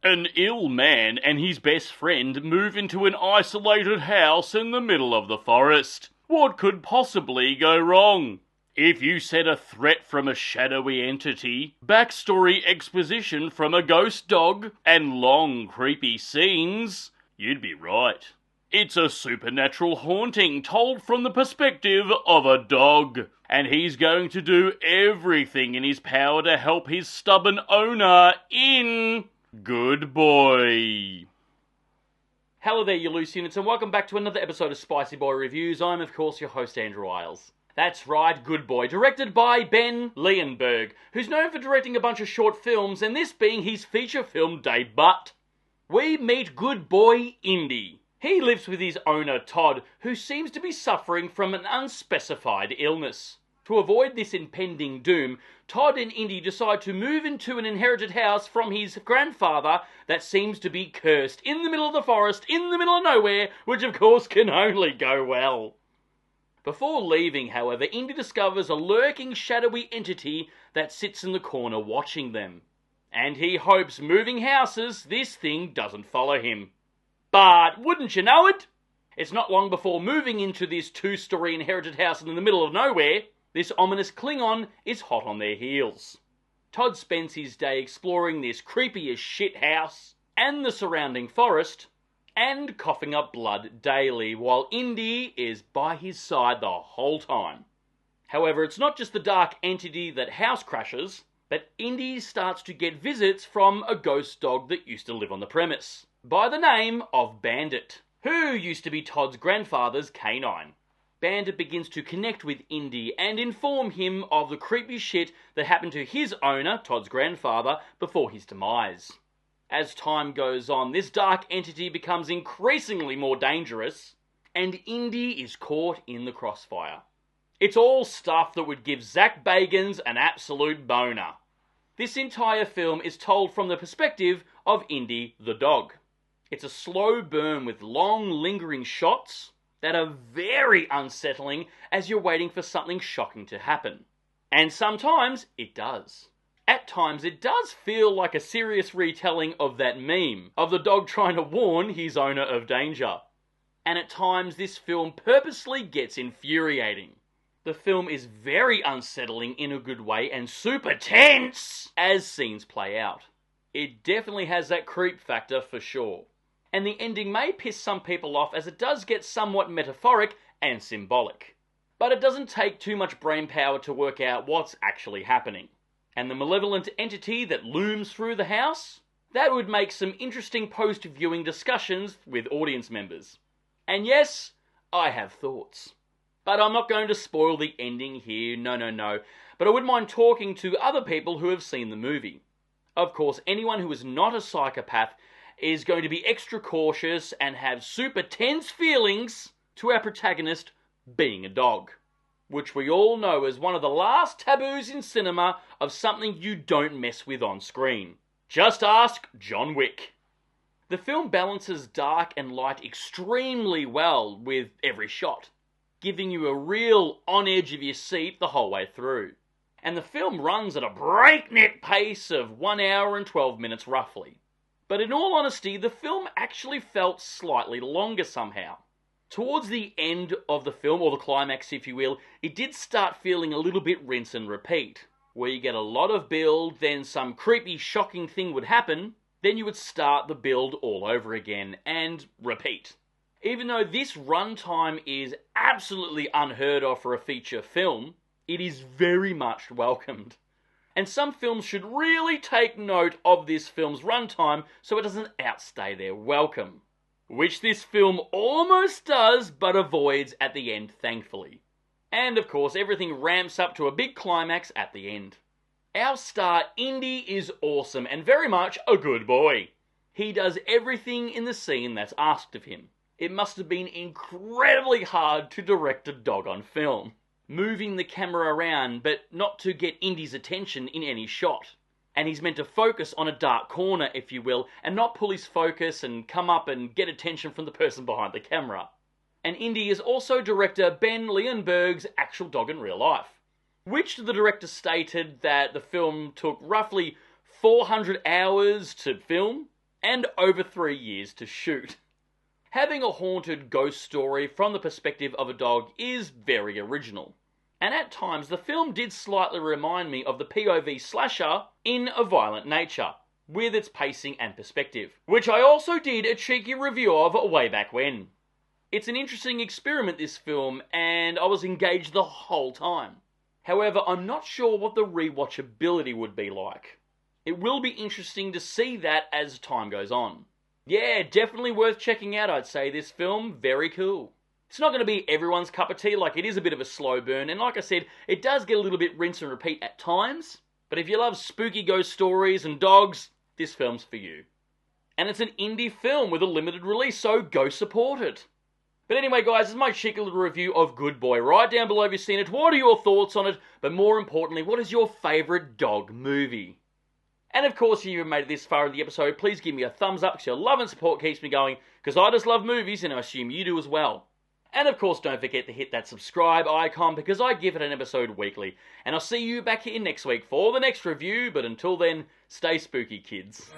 An ill man and his best friend move into an isolated house in the middle of the forest. What could possibly go wrong? If you said a threat from a shadowy entity, backstory exposition from a ghost dog, and long creepy scenes, you'd be right. It's a supernatural haunting told from the perspective of a dog, and he's going to do everything in his power to help his stubborn owner in Good Boy. Hello there, you loose units, and welcome back to another episode of Spicy Boy Reviews. I'm, of course, your host, Andrew Iles. That's right, Good Boy, directed by Ben Leonberg, who's known for directing a bunch of short films, and this being his feature film debut. We meet Good Boy Indy. He lives with his owner, Todd, who seems to be suffering from an unspecified illness. To avoid this impending doom, Todd and Indy decide to move into an inherited house from his grandfather that seems to be cursed in the middle of the forest, in the middle of nowhere, which of course can only go well. Before leaving, however, Indy discovers a lurking shadowy entity that sits in the corner watching them. And he hopes, moving houses, this thing doesn't follow him. But wouldn't you know it? It's not long before moving into this two-story inherited house in the middle of nowhere, this ominous Klingon is hot on their heels. Todd spends his day exploring this creepy as shit house and the surrounding forest and coughing up blood daily while Indy is by his side the whole time. However, it's not just the dark entity that house crashes, but Indy starts to get visits from a ghost dog that used to live on the premise, by the name of Bandit, who used to be Todd's grandfather's canine. Bandit begins to connect with Indy and inform him of the creepy shit that happened to his owner, Todd's grandfather, before his demise. As time goes on, this dark entity becomes increasingly more dangerous, and Indy is caught in the crossfire. It's all stuff that would give Zach Bagans an absolute boner. This entire film is told from the perspective of Indy the dog. It's a slow burn with long, lingering shots that are very unsettling as you're waiting for something shocking to happen. And sometimes it does. At times it does feel like a serious retelling of that meme, of the dog trying to warn his owner of danger. And at times this film purposely gets infuriating. The film is very unsettling in a good way and super tense as scenes play out. It definitely has that creep factor for sure. And the ending may piss some people off as it does get somewhat metaphoric and symbolic. But it doesn't take too much brainpower to work out what's actually happening. And the malevolent entity that looms through the house? That would make some interesting post-viewing discussions with audience members. And yes, I have thoughts. But I'm not going to spoil the ending here, no. But I wouldn't mind talking to other people who have seen the movie. Of course, anyone who is not a psychopath is going to be extra cautious and have super tense feelings to our protagonist being a dog, which we all know is one of the last taboos in cinema of something you don't mess with on screen. Just ask John Wick. The film balances dark and light extremely well with every shot, giving you a real on edge of your seat the whole way through. And the film runs at a breakneck pace of 1 hour and 12 minutes roughly. But in all honesty, the film actually felt slightly longer somehow. Towards the end of the film, or the climax if you will, it did start feeling a little bit rinse and repeat, where you get a lot of build, then some creepy shocking thing would happen, then you would start the build all over again, and repeat. Even though this runtime is absolutely unheard of for a feature film, it is very much welcomed. And some films should really take note of this film's runtime so it doesn't outstay their welcome. Which this film almost does, but avoids at the end, thankfully. And of course, everything ramps up to a big climax at the end. Our star, Indy, is awesome and very much a good boy. He does everything in the scene that's asked of him. It must have been incredibly hard to direct a dog on film, moving the camera around but not to get Indy's attention in any shot. And he's meant to focus on a dark corner, if you will, and not pull his focus and come up and get attention from the person behind the camera. And Indy is also director Ben Leonberg's actual dog in real life, which the director stated that the film took roughly 400 hours to film, and over 3 years to shoot. Having a haunted ghost story from the perspective of a dog is very original. And at times the film did slightly remind me of the POV slasher in a violent nature, with its pacing and perspective, which I also did a cheeky review of way back when. It's an interesting experiment, this film, and I was engaged the whole time. However, I'm not sure what the rewatchability would be like. It will be interesting to see that as time goes on. Yeah, definitely worth checking out, I'd say, this film. Very cool. It's not going to be everyone's cup of tea, like it is a bit of a slow burn, and like I said, it does get a little bit rinse and repeat at times, but if you love spooky ghost stories and dogs, this film's for you. And it's an indie film with a limited release, so go support it. But anyway, guys, this is my cheeky little review of Good Boy. Write down below if you've seen it, what are your thoughts on it, but more importantly, what is your favourite dog movie? And of course, if you've made it this far in the episode, please give me a thumbs up, because your love and support keeps me going, because I just love movies, and I assume you do as well. And of course, don't forget to hit that subscribe icon, because I give it an episode weekly. And I'll see you back here next week for the next review, but until then, stay spooky, kids.